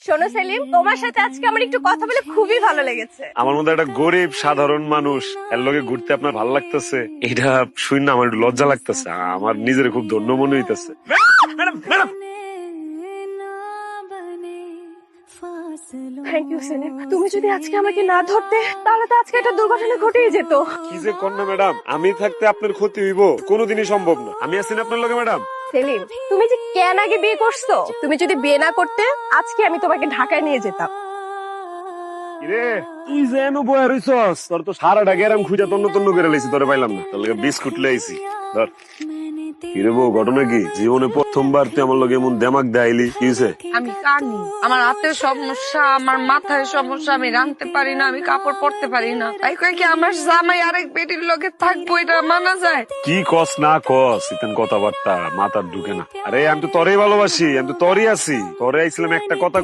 শোনো সেলিম, তোমার সাথে আজকে আমার একটু কথা বলে খুবই ভালো লেগেছে। আমার মধ্যে একটা গরিব সাধারণ মানুষ এর লগে ঘুরতে আপনার ভালো লাগতেছে, এটা শুনে আমার একটু লজ্জা লাগতেছে। আমার নিজের খুব ধন্য মনে হইতেছে। থ্যাংক ইউ সেলিম, তুমি যদি আজকে আমাকে না ধরতে তাহলে তো আজকে একটা দুর্ঘটনা ঘটেই যেত। কি যে কন্যা ম্যাডাম, আমি থাকতে আপনার ক্ষতি হইব কোনোদিনই সম্ভব না। আমি আছি না আপনার লগে ম্যাডাম। সেলিম, তুমি যে কেন আগে বিয়ে করছো? তুমি যদি বিয়ে না করতে আজকে আমি তোমাকে ঢাকায় নিয়ে যেতাম। রে তুই যেন বয়া রইছস, তোর তো সারাটা গ্যারাম খুঁজা তন্ন তন্ন করে লাইছি, তোরে পাইলাম না। তোর লগে বিস্কুট লাইছি, ধর। কিরে বউ, ঘটনা কি? জীবনে প্রথমবার তুই আমার লগে এমন দেমাক দেখাইলি, কি হইছে? আমি কানি, আমার হাতের সমস্যা, আমার মাথায় সমস্যা, আমি রাঁধতে পারি না, আমি কাপড় পরতে পারি না। তাই কয় কি আমার জামাই আরেক বেটির লগে থাকবো, এটা মানা যায়? কি কস না কস, ইতেন কথাবার্তা মাথার ঢুকে না। আরে আমি তো তোরেই ভালোবাসি, আমি তো তোরই আছি। তোরে আইছিলাম একটা কথা